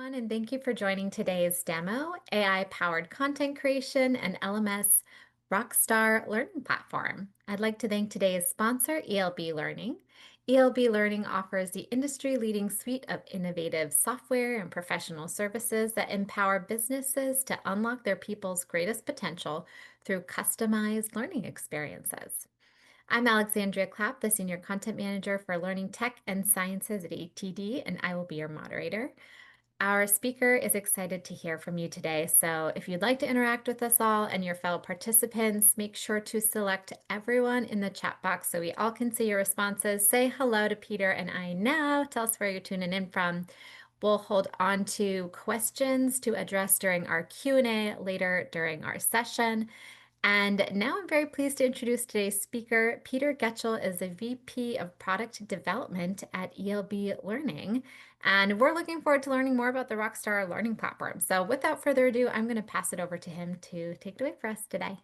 everyone, and thank you for joining today's demo, AI-powered content creation and LMS Rockstar Learning Platform. I'd like to thank today's sponsor, ELB Learning. ELB Learning offers the industry-leading suite of innovative software and professional services that empower businesses to unlock their people's greatest potential through customized learning experiences. I'm Alexandria Clapp, the Senior Content Manager for Learning Tech and Sciences at ATD, and I will be your moderator. Our speaker is excited to hear from you today, so if you'd like to interact with us all and your fellow participants, make sure to select everyone in the chat box so we all can see your responses. Say hello to Peter and I now. Tell us where you're tuning in from. We'll hold on to questions to address during our Q&A later during our session. And now I'm very pleased to introduce today's speaker. Peter Getchell is the VP of Product Development at ELB Learning. And we're looking forward to learning more about the Rockstar Learning Platform. So without further ado, I'm going to pass it over to him to take it away for us today.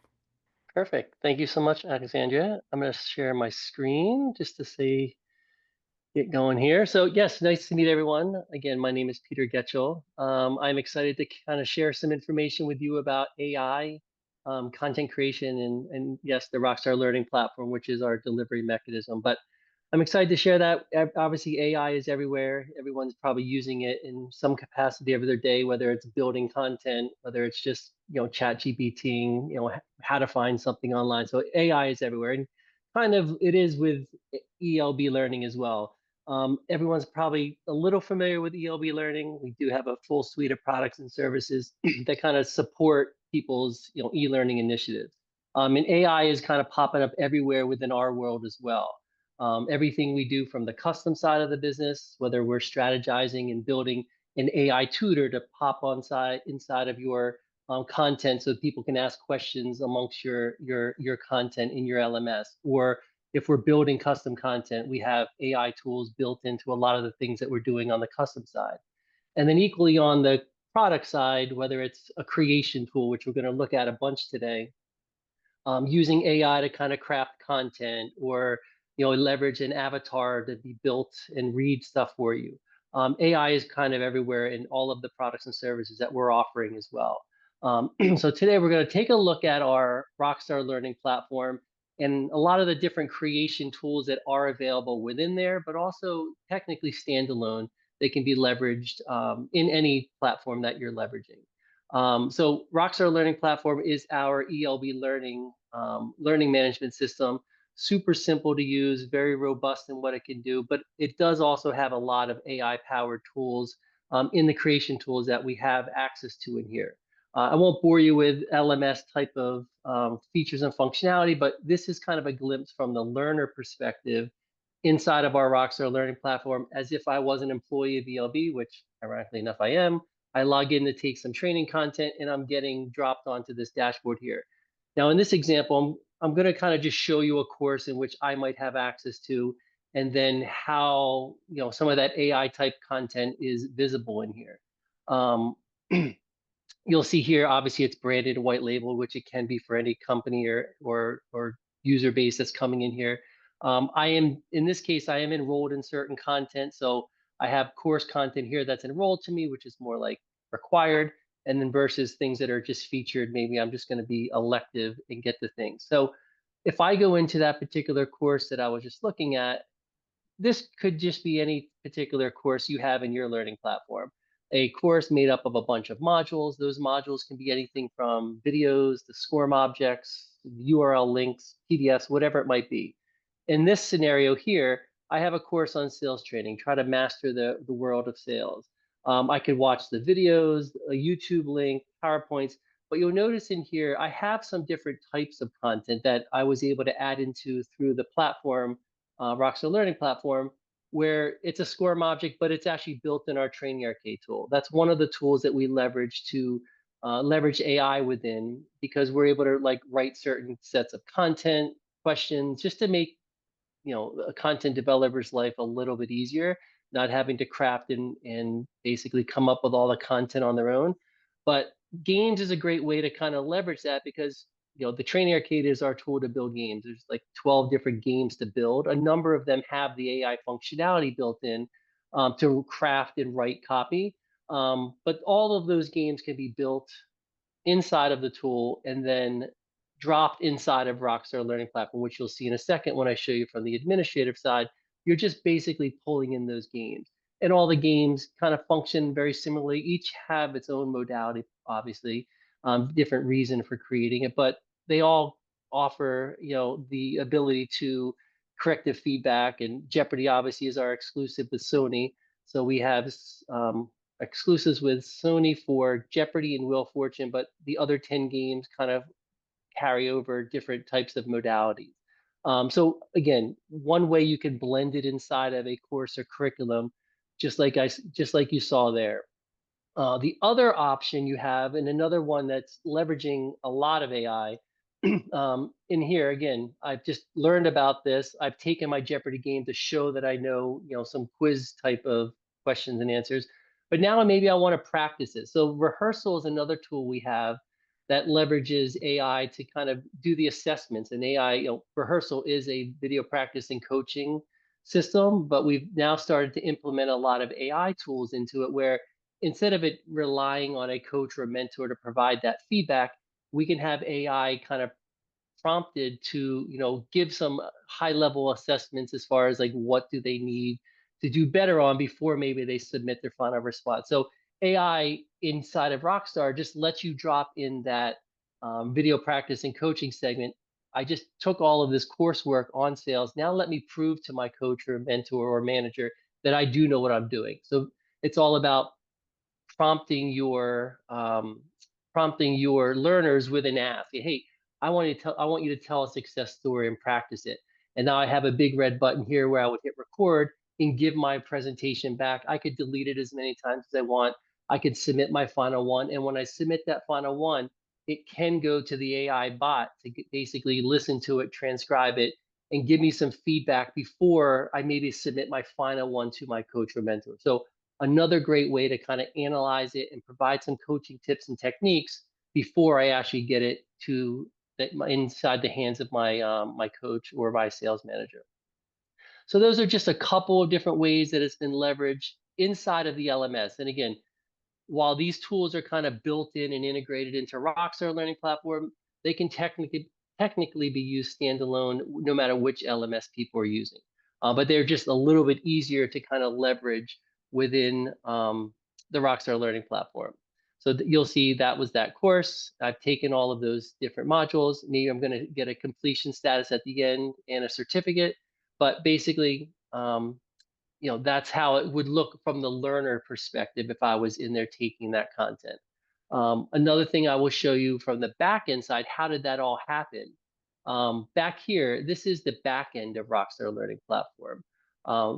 Perfect. Thank you so much, Alexandria. I'm going to share my screen just to get going here. So yes, nice to meet everyone. Again, my name is Peter Getchell. I'm excited to kind of share some information with you about AI, content creation, and yes, the Rockstar Learning Platform, which is our delivery mechanism. But I'm excited to share that. Obviously, AI is everywhere. Everyone's probably using it in some capacity of their day, whether it's building content, whether it's just chat GPTing, how to find something online. So AI is everywhere, and kind of it is with ELB learning as well. Everyone's probably a little familiar with ELB learning. We do have a full suite of products and services that kind of support people's e-learning initiatives. And AI is kind of popping up everywhere within our world as well. Everything we do from the custom side of the business, whether we're strategizing and building an AI tutor to pop inside of your content so people can ask questions amongst your content in your LMS. Or if we're building custom content, we have AI tools built into a lot of the things that we're doing on the custom side. And then equally on the product side, whether it's a creation tool, which we're going to look at a bunch today, using AI to kind of craft content or leverage an avatar to be built and read stuff for you. AI is kind of everywhere in all of the products and services that we're offering as well. So today we're going to take a look at our Rockstar Learning Platform and a lot of the different creation tools that are available within there, but also technically standalone. They can be leveraged in any platform that you're leveraging. So Rockstar Learning Platform is our ELB learning management system. Super simple to use, very robust in what it can do, but it does also have a lot of AI-powered tools in the creation tools that we have access to in here. I won't bore you with LMS type of features and functionality, but this is kind of a glimpse from the learner perspective inside of our Rockstar Learning Platform, as if I was an employee of ELB, which ironically enough I am. I log in to take some training content and I'm getting dropped onto this dashboard here. Now in this example, I'm going to kind of just show you a course in which I might have access to, and then how some of that AI type content is visible in here. You'll see here, obviously it's branded white label, which it can be for any company or user base that's coming in here. In this case, I am enrolled in certain content. So I have course content here that's enrolled to me, which is more like required, and then versus things that are just featured, maybe I'm just going to be elective and get the things. So if I go into that particular course that I was just looking at, this could just be any particular course you have in your learning platform. A course made up of a bunch of modules. Those modules can be anything from videos to SCORM objects, URL links, PDFs, whatever it might be. In this scenario here, I have a course on sales training, try to master the world of sales. I could watch the videos, a YouTube link, PowerPoints, but you'll notice in here, I have some different types of content that I was able to add into through the platform, Rockstar Learning Platform, where it's a SCORM object, but it's actually built in our Training Arcade tool. That's one of the tools that we leverage to leverage AI within, because we're able to write certain sets of content, questions, just to make a content developer's life a little bit easier, not having to craft and basically come up with all the content on their own. But games is a great way to kind of leverage that, because the Training Arcade is our tool to build games. There's like 12 different games to build. A number of them have the AI functionality built in to craft and write copy. But all of those games can be built inside of the tool and then dropped inside of Rockstar Learning Platform, which you'll see in a second when I show you from the administrative side. You're just basically pulling in those games. And all the games kind of function very similarly. Each have its own modality, obviously, different reason for creating it, but they all offer, the ability to corrective feedback. And Jeopardy obviously is our exclusive with Sony. So we have exclusives with Sony for Jeopardy and Wheel of Fortune, but the other 10 games kind of carry over different types of modalities. So again, one way you can blend it inside of a course or curriculum, just like you saw there. The other option you have, and another one that's leveraging a lot of AI, in here again, I've just learned about this. I've taken my Jeopardy game to show that I know, some quiz type of questions and answers. But now maybe I want to practice it. So rehearsal is another tool we have that leverages AI to kind of do the assessments. And AI, rehearsal is a video practice and coaching system, but we've now started to implement a lot of AI tools into it where instead of it relying on a coach or a mentor to provide that feedback, we can have AI kind of prompted to, give some high level assessments as far as like what do they need to do better on before maybe they submit their final response. So AI inside of Rockstar just lets you drop in that video practice and coaching segment. I just took all of this coursework on sales. Now let me prove to my coach or mentor or manager that I do know what I'm doing. So it's all about prompting your learners with an ask. Hey, I want you to tell a success story and practice it. And now I have a big red button here where I would hit record and give my presentation back. I could delete it as many times as I want. I could submit my final one. And when I submit that final one, it can go to the AI bot to basically listen to it, transcribe it, and give me some feedback before I maybe submit my final one to my coach or mentor. So another great way to kind of analyze it and provide some coaching tips and techniques before I actually get it to inside the hands of my coach or my sales manager. So those are just a couple of different ways that it's been leveraged inside of the LMS. And again, while these tools are kind of built in and integrated into Rockstar Learning Platform, they can technically be used standalone no matter which LMS people are using. But they're just a little bit easier to kind of leverage within the Rockstar Learning Platform. So you'll see that was that course. I've taken all of those different modules. Maybe I'm going to get a completion status at the end and a certificate. But basically, that's how it would look from the learner perspective if I was in there taking that content. Another thing I will show you from the back end side, how did that all happen? Back here, this is the back end of Rockstar Learning Platform,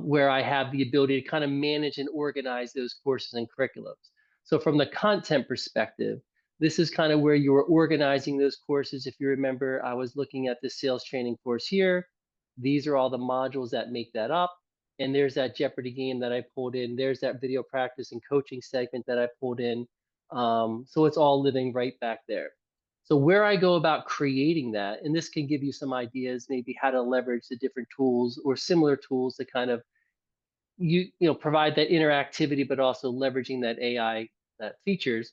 where I have the ability to kind of manage and organize those courses and curriculums. So from the content perspective, this is kind of where you were organizing those courses. If you remember, I was looking at the sales training course here. These are all the modules that make that up. And there's that Jeopardy game that I pulled in. There's that video practice and coaching segment that I pulled in. So it's all living right back there. So where I go about creating that, and this can give you some ideas, maybe how to leverage the different tools or similar tools to kind of provide that interactivity, but also leveraging that AI that features.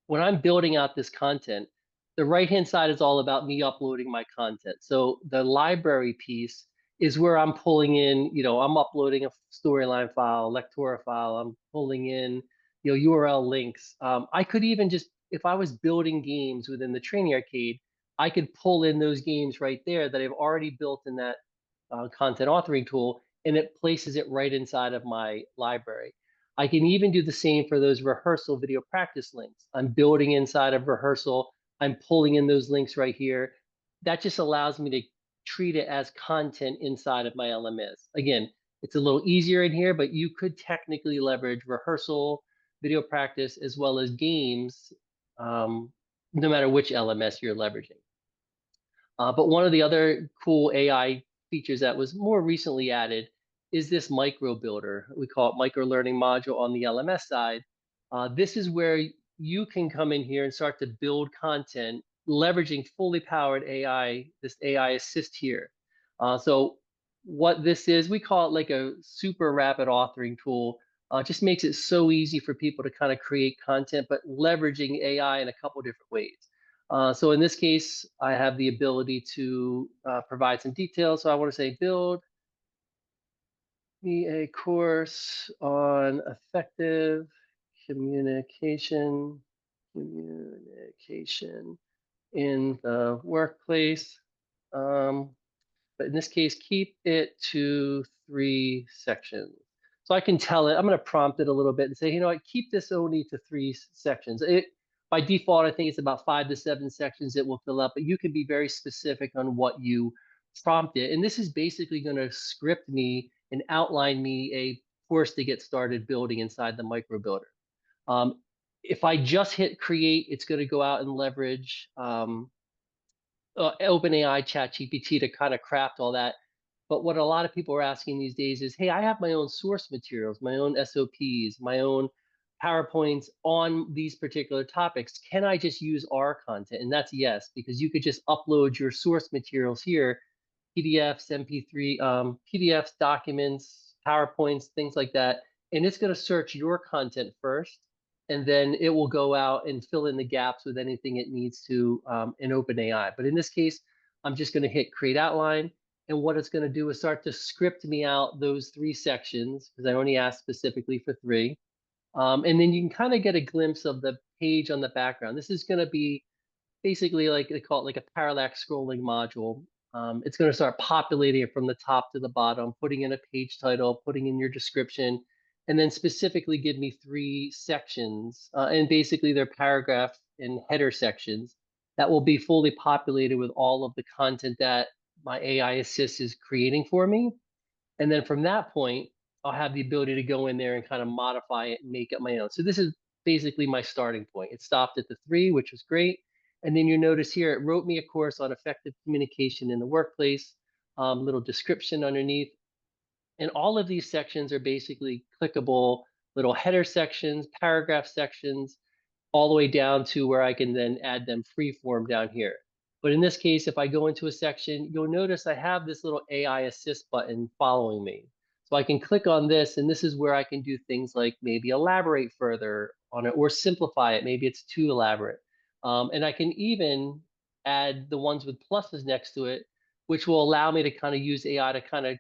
When I'm building out this content, the right-hand side is all about me uploading my content. So the library piece is where I'm pulling in, I'm uploading a storyline file, lectora file, I'm pulling in, URL links. I could even just, if I was building games within the Training Arcade, I could pull in those games right there that I've already built in that content authoring tool, and it places it right inside of my library. I can even do the same for those rehearsal video practice links. I'm building inside of rehearsal. I'm pulling in those links right here. That just allows me to treat it as content inside of my LMS. Again, it's a little easier in here, but you could technically leverage rehearsal, video practice, as well as games, no matter which LMS you're leveraging. But one of the other cool AI features that was more recently added is this MicroBuilder. We call it micro learning module on the LMS side. This is where you can come in here and start to build content leveraging fully powered AI, this AI assist here. So what this is, we call it like a super rapid authoring tool. Just makes it so easy for people to kind of create content, but leveraging AI in a couple different ways. So in this case, I have the ability to provide some details. So I want to say build me a course on effective communication, communication in the workplace. Um, but in this case, keep it to 3 sections. So I can tell it, I'm going to prompt it a little bit and say, you know what, keep this only to 3 sections. By default, I think it's about 5 to 7 sections it will fill up, but you can be very specific on what you prompt it. And this is basically going to script me and outline me a course to get started building inside the MicroBuilder. If I just hit create, it's going to go out and leverage OpenAI ChatGPT to kind of craft all that. But what a lot of people are asking these days is, hey, I have my own source materials, my own SOPs, my own PowerPoints on these particular topics. Can I just use our content? And that's yes, because you could just upload your source materials here, PDFs, MP3, PDFs, documents, PowerPoints, things like that. And it's going to search your content first, and then it will go out and fill in the gaps with anything it needs to in OpenAI. But in this case, I'm just going to hit create outline. And what it's going to do is start to script me out those 3 sections because I only asked specifically for 3. And then you can kind of get a glimpse of the page on the background. This is going to be basically like they call it like a parallax scrolling module. It's going to start populating it from the top to the bottom, putting in a page title, putting in your description, and then specifically give me 3 sections. And basically they're paragraph and header sections that will be fully populated with all of the content that my AI assist is creating for me. And then from that point, I'll have the ability to go in there and kind of modify it and make it my own. So this is basically my starting point. It stopped at the 3, which was great. And then you notice here, it wrote me a course on effective communication in the workplace, little description underneath. And all of these sections are basically clickable little header sections, paragraph sections, all the way down to where I can then add them free form down here. But in this case, if I go into a section, you'll notice I have this little AI assist button following me. So I can click on this, and this is where I can do things like maybe elaborate further on it or simplify it. Maybe it's too elaborate. And I can even add the ones with pluses next to it, which will allow me to kind of use AI to kind of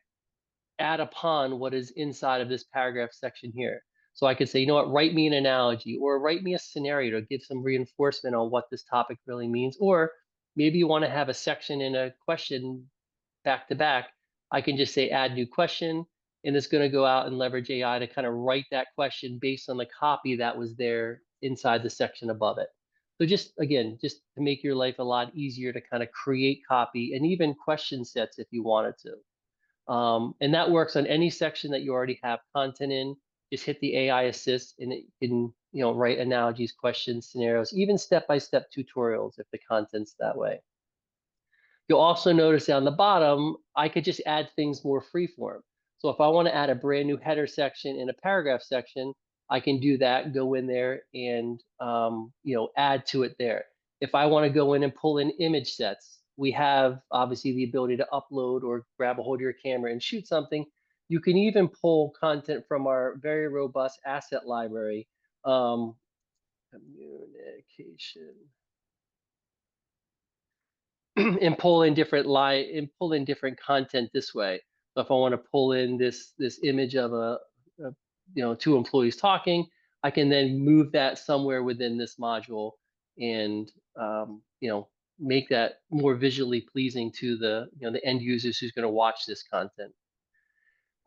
add upon what is inside of this paragraph section here. So I could say, you know what, write me an analogy or write me a scenario to give some reinforcement on what this topic really means. Or maybe you want to have a section and a question back to back. I can just say add new question, and it's going to go out and leverage AI to kind of write that question based on the copy that was there inside the section above it. So just again, just to make your life a lot easier to kind of create copy and even question sets if you wanted to. And that works on any section that you already have content in. Just hit the AI assist and it can, write analogies, questions, scenarios, even step-by-step tutorials if the content's that way. You'll also notice down the bottom, I could just add things more freeform. So if I want to add a brand new header section and a paragraph section, I can do that, go in there and, add to it there. If I want to go in and pull in image sets, we have obviously the ability to upload or grab a hold of your camera and shoot something. You can even pull content from our very robust asset library. Communication. And pull in different content this way. So if I want to pull in this image of a 2 employees talking, I can then move that somewhere within this module and make that more visually pleasing to the end users who's going to watch this content.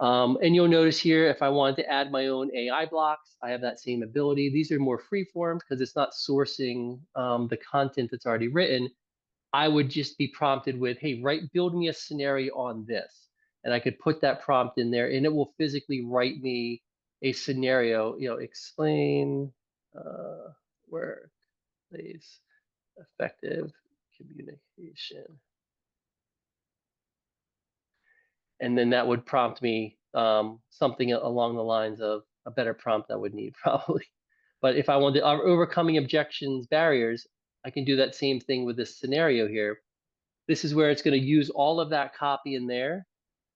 And you'll notice here, if I wanted to add my own AI blocks, I have that same ability. These are more free form because it's not sourcing the content that's already written. I would just be prompted with, hey, build me a scenario on this. And I could put that prompt in there and it will physically write me a scenario, explain workplace effective communication. And then that would prompt me something along the lines of a better prompt I would need probably. But if I wanted to overcoming objections, barriers, I can do that same thing with this scenario here. This is where it's going to use all of that copy in there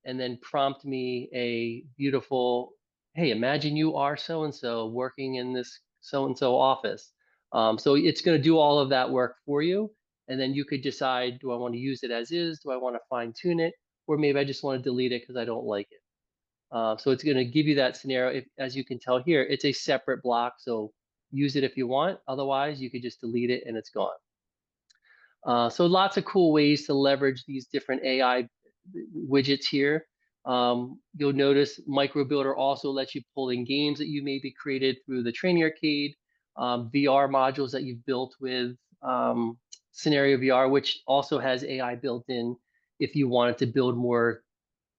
and then prompt me a beautiful, hey, imagine you are so and so working in this so and so office. So it's going to do all of that work for you. And then you could decide, do I want to use it as is? Do I want to fine tune it? Or maybe I just want to delete it because I don't like it. So it's going to give you that scenario. If, as you can tell here, it's a separate block. So use it if you want. Otherwise, you could just delete it and it's gone. So lots of cool ways to leverage these different AI widgets here. You'll notice MicroBuilder also lets you pull in games that you maybe created through the Training Arcade, VR modules that you've built with Scenario VR, which also has AI built in. If you wanted to build more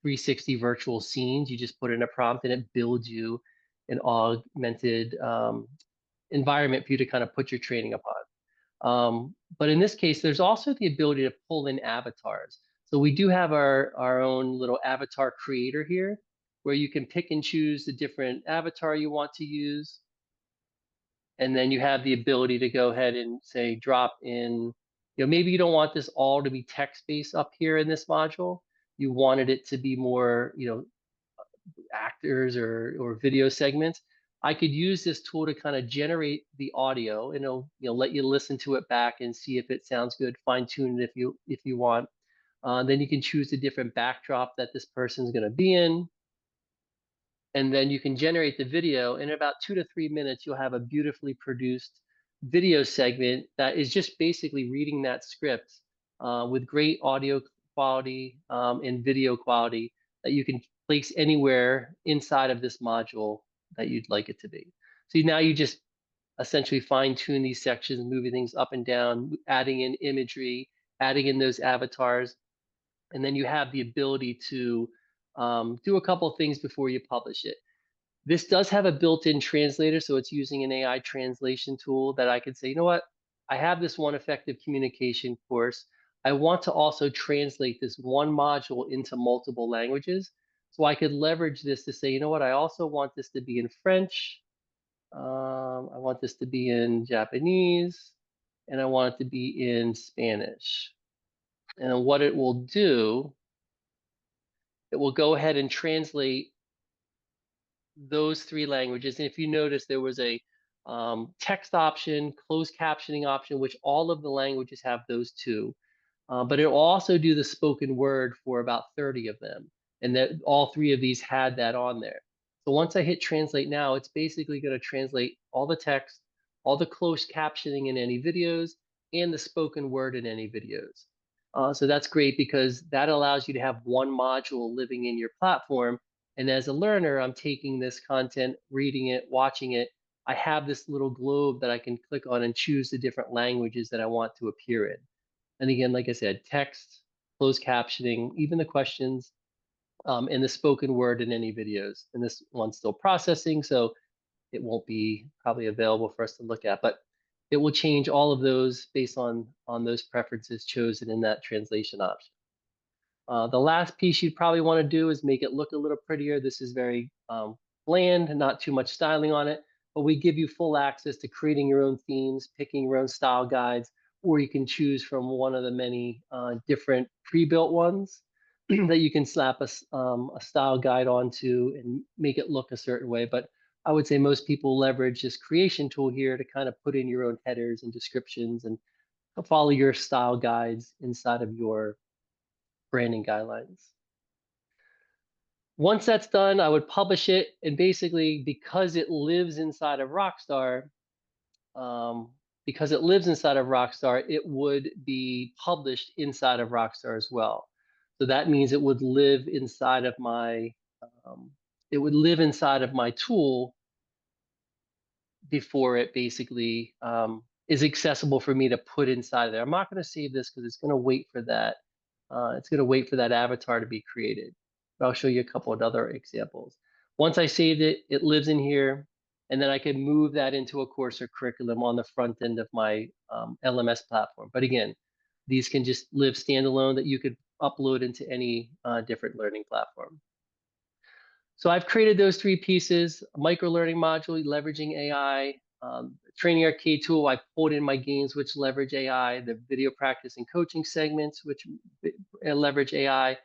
360 virtual scenes, you just put in a prompt and it builds you an augmented environment for you to kind of put your training upon. But in this case, there's also the ability to pull in avatars. So we do have our own little avatar creator here, where you can pick and choose the different avatar you want to use. And then you have the ability to go ahead and say, drop in, maybe you don't want this all to be text-based up here in this module. You wanted it to be more, actors or video segments. I could use this tool to kind of generate the audio, and it'll let you listen to it back and see if it sounds good. Fine tune it if you want. Then you can choose the different backdrop that this person's going to be in, and then you can generate the video. In about 2 to 3 minutes, you'll have a beautifully produced video segment that is just basically reading that script with great audio quality and video quality that you can place anywhere inside of this module that you'd like it to be. So now you just essentially fine tune these sections, moving things up and down, adding in imagery, adding in those avatars, and then you have the ability to do a couple of things before you publish it. This does have a built-in translator, so it's using an AI translation tool that I could say, you know what, I have this one effective communication course. I want to also translate this one module into multiple languages. So I could leverage this to say, you know what, I also want this to be in French. I want this to be in Japanese, and I want it to be in Spanish. And what it will do, it will go ahead and translate those three languages. And if you notice, there was a text option, closed captioning option, which all of the languages have those two. But it will also do the spoken word for about 30 of them. And that all three of these had that on there. So once I hit translate now, it's basically going to translate all the text, all the closed captioning in any videos, and the spoken word in any videos. So that's great because that allows you to have one module living in your platform. And as a learner, I'm taking this content, reading it, watching it. I have this little globe that I can click on and choose the different languages that I want to appear in. And again, like I said, text, closed captioning, even the questions, and the spoken word in any videos. And this one's still processing, so it won't be probably available for us to look at, but it will change all of those based on those preferences chosen in that translation option. The last piece you'd probably want to do is make it look a little prettier. This is very bland, not too much styling on it, but we give you full access to creating your own themes, picking your own style guides, or you can choose from one of the many different pre-built ones that you can slap a style guide onto and make it look a certain way. But I would say most people leverage this creation tool here to kind of put in your own headers and descriptions and follow your style guides inside of your branding guidelines. Once that's done, I would publish it, and basically, because it lives inside of Rockstar, um, it would be published inside of Rockstar as well. So that means it would live inside of um, my tool before it basically is accessible for me to put inside there. I'm not going to save this because it's going to wait for that. It's going to wait for that avatar to be created. But I'll show you a couple of other examples. Once I saved it, it lives in here, and then I can move that into a course or curriculum on the front end of my LMS platform. But again, these can just live standalone that you could upload into any different learning platform. So I've created those three pieces: a micro-learning module, leveraging AI, Training Arcade tool, I pulled in my games, which leverage AI, the video practice and coaching segments, which leverage AI,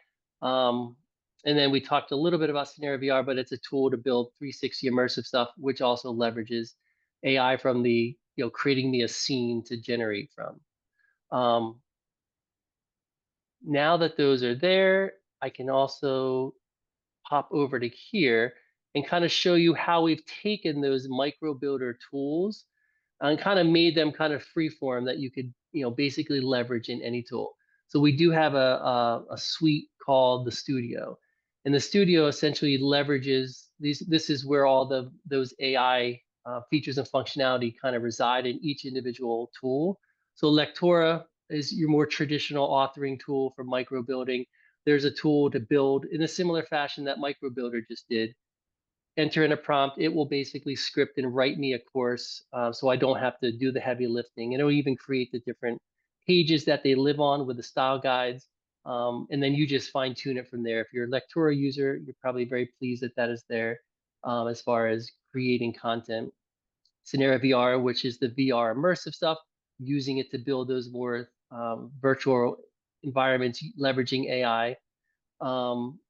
And then we talked a little bit about scenario VR, but it's a tool to build 360 immersive stuff, which also leverages AI from the, creating me a scene to generate from. Um, Now that those are there, I can also pop over to here and kind of show you how we've taken those MicroBuilder tools and kind of made them kind of free form that you could, basically leverage in any tool. So we do have a suite called the Studio, and the Studio essentially leverages these. This is where all those AI features and functionality kind of reside in each individual tool. So Lectora is your more traditional authoring tool for micro building. There's a tool to build in a similar fashion that MicroBuilder just did. Enter in a prompt, it will basically script and write me a course, so I don't have to do the heavy lifting. And it'll even create the different pages that they live on with the style guides. And then you just fine tune it from there. If you're a Lectora user, you're probably very pleased that that is there as far as creating content. Scenario VR, which is the VR immersive stuff, using it to build those more virtual environments, leveraging AI. Um,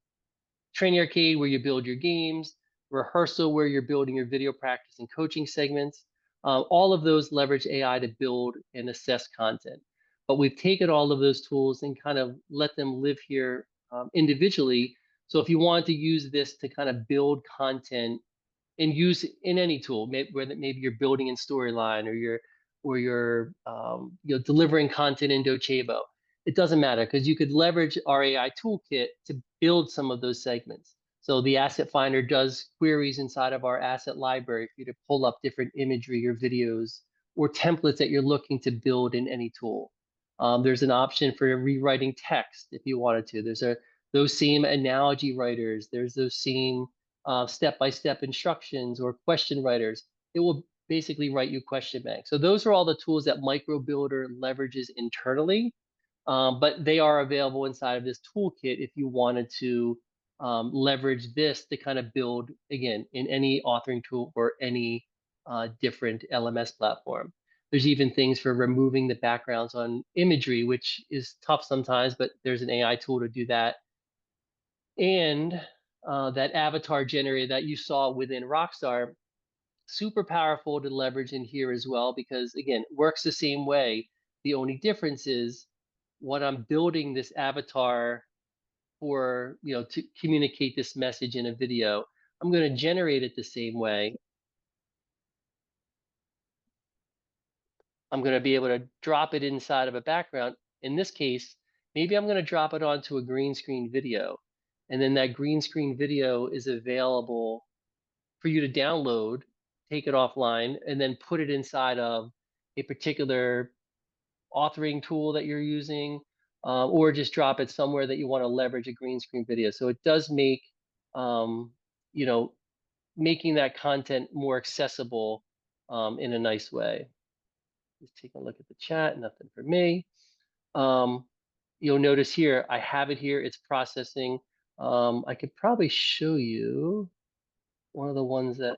Training Arcade, where you build your games, Rehearsal, where you're building your video practice and coaching segments. All of those leverage AI to build and assess content. But we've taken all of those tools and kind of let them live here individually. So if you want to use this to kind of build content and use in any tool, whether maybe you're building in Storyline or you're delivering content in Docebo. It doesn't matter because you could leverage our AI toolkit to build some of those segments. So the asset finder does queries inside of our asset library for you to pull up different imagery or videos or templates that you're looking to build in any tool. There's an option for rewriting text if you wanted to. There's those same analogy writers. There's those same step-by-step instructions or question writers. It will basically write you question banks. So those are all the tools that MicroBuilder leverages internally, but they are available inside of this toolkit if you wanted to leverage this to kind of build, again, in any authoring tool or any different LMS platform. There's even things for removing the backgrounds on imagery, which is tough sometimes, but there's an AI tool to do that. And that avatar generator that you saw within Rockstar, super powerful to leverage in here as well, because again, it works the same way. The only difference is what I'm building this avatar for, to communicate this message in a video. I'm going to generate it the same way. I'm going to be able to drop it inside of a background. In this case, maybe I'm going to drop it onto a green screen video. And then that green screen video is available for you to download, take it offline, and then put it inside of a particular authoring tool that you're using, or just drop it somewhere that you want to leverage a green screen video. So it does make, you know, making that content more accessible in a nice way. Just take a look at the chat, nothing for me. Um, you'll notice here, I have it here, it's processing. I could probably show you one of the ones that,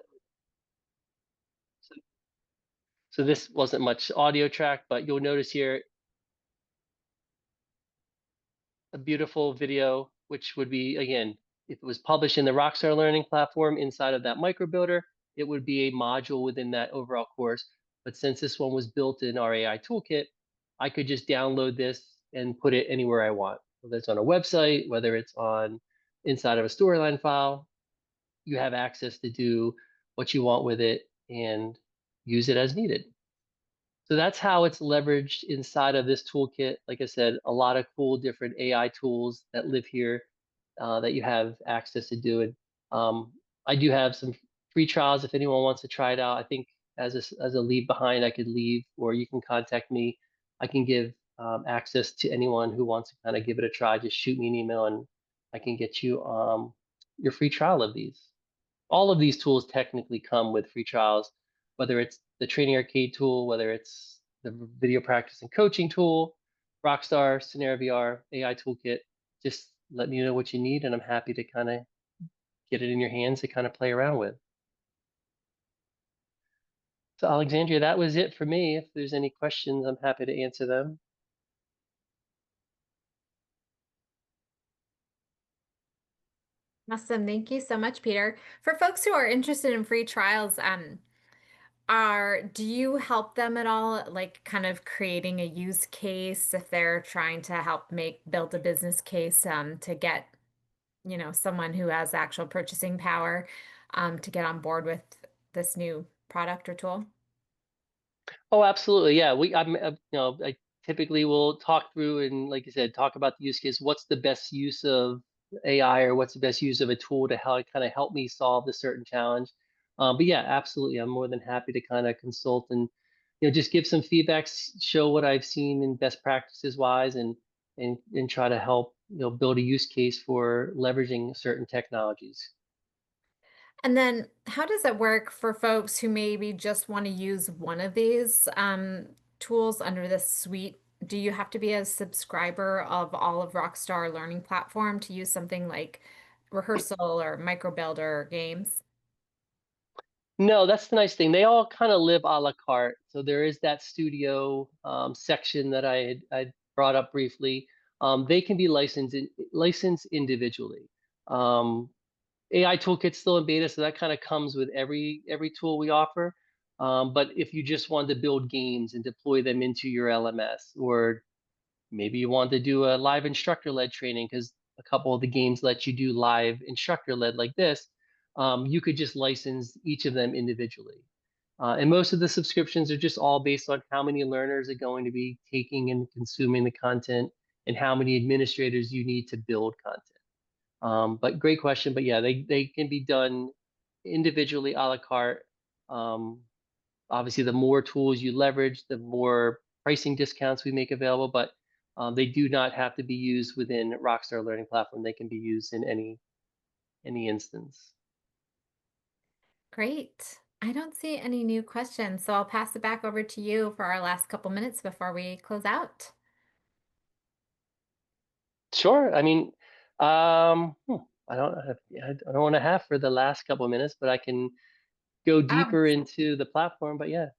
so this wasn't much audio track, but you'll notice here a beautiful video, which would be, again, if it was published in the Rockstar Learning Platform inside of that microbuilder, it would be a module within that overall course. But since this one was built in our AI toolkit, I could just download this and put it anywhere I want, whether it's on a website, whether it's on inside of a storyline file. You have access to do what you want with it and use it as needed. So that's how it's leveraged inside of this toolkit. Like I said, a lot of cool different AI tools that live here that you have access to do it. I do have some free trials if anyone wants to try it out. I think as a leave behind, I could leave, or you can contact me. I can give access to anyone who wants to kind of give it a try. Just shoot me an email and I can get you your free trial of these. All of these tools technically come with free trials, whether it's the Training Arcade tool, whether it's the video practice and coaching tool, Rockstar, Scenario VR, AI Toolkit. Just let me know what you need, and I'm happy to kind of get it in your hands to kind of play around with. So, Alexandria, that was it for me. If there's any questions, I'm happy to answer them. Awesome. Thank you so much, Peter. For folks who are interested in free trials, do you help them at all, like kind of creating a use case if they're trying to help build a business case to get, someone who has actual purchasing power to get on board with this new product or tool? Oh, absolutely. Yeah, I typically will talk through and, like you said, talk about the use case. What's the best use of AI, or what's the best use of a tool to help kind of help me solve a certain challenge? But yeah, absolutely. I'm more than happy to kind of consult and, just give some feedback, show what I've seen in best practices wise, and try to help, build a use case for leveraging certain technologies. And then how does it work for folks who maybe just want to use one of these tools under this suite? Do you have to be a subscriber of all of Rockstar Learning Platform to use something like Rehearsal or MicroBuilder or games? No, that's the nice thing. They all kind of live a la carte. So there is that studio section that I brought up briefly. They can be licensed individually. Um, AI Toolkit's still in beta, so that kind of comes with every tool we offer. But if you just want to build games and deploy them into your LMS, or maybe you want to do a live instructor-led training because a couple of the games let you do live instructor-led like this, you could just license each of them individually. And most of the subscriptions are just all based on how many learners are going to be taking and consuming the content and how many administrators you need to build content. But great question. But yeah, they can be done individually a la carte. Um, Obviously, the more tools you leverage, the more pricing discounts we make available, but they do not have to be used within Rockstar Learning Platform. They can be used in any instance. Great. I don't see any new questions, so I'll pass it back over to you for our last couple minutes before we close out. Sure. I mean, I don't want to have for the last couple of minutes, but I can go Um, deeper into the platform. But yeah,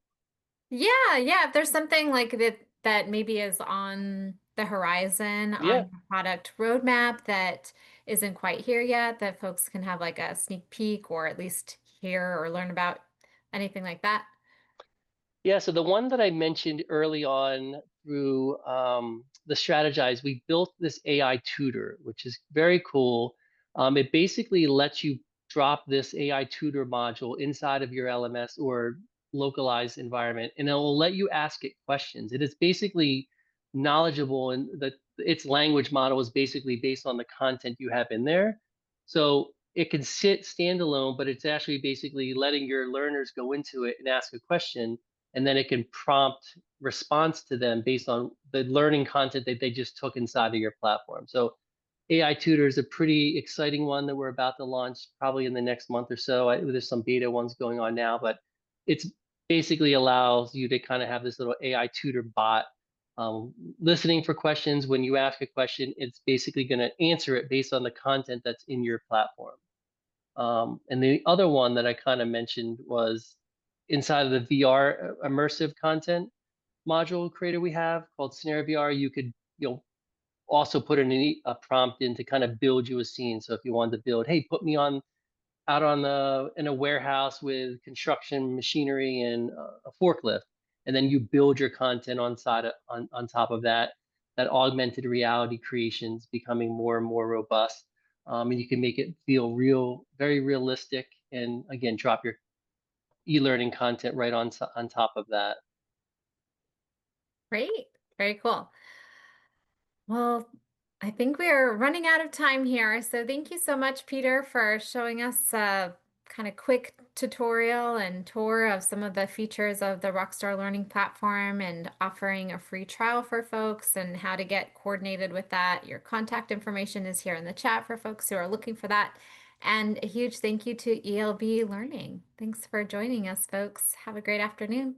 Yeah, yeah. If there's something like that maybe is on the horizon on yeah. your product roadmap that isn't quite here yet, that folks can have like a sneak peek or at least hear or learn about anything like that. Yeah, so the one that I mentioned early on through the Strategize, we built this AI tutor, which is very cool. It basically lets you drop this AI tutor module inside of your LMS or localized environment, and it will let you ask it questions. It is basically knowledgeable, and its language model is basically based on the content you have in there. So it can sit standalone, but it's actually basically letting your learners go into it and ask a question, and then it can prompt response to them based on the learning content that they just took inside of your platform. So AI Tutor is a pretty exciting one that we're about to launch probably in the next month or so. There's some beta ones going on now, but it's basically allows you to kind of have this little AI tutor bot listening for questions. When you ask a question, it's basically going to answer it based on the content that's in your platform. And the other one that I kind of mentioned was inside of the VR immersive content module creator we have called Scenario VR. You could also put a prompt in to kind of build you a scene. So if you wanted to build, hey, put me on out on the in a warehouse with construction machinery and a forklift, and then you build your content on top of that. That augmented reality creations becoming more and more robust, and you can make it feel real, very realistic, and again, drop your e-learning content right on top of that. Great. Very cool. Well, I think we are running out of time here. So thank you so much, Peter, for showing us a kind of quick tutorial and tour of some of the features of the Rockstar Learning Platform and offering a free trial for folks and how to get coordinated with that. Your contact information is here in the chat for folks who are looking for that. And a huge thank you to ELB Learning. Thanks for joining us, folks. Have a great afternoon.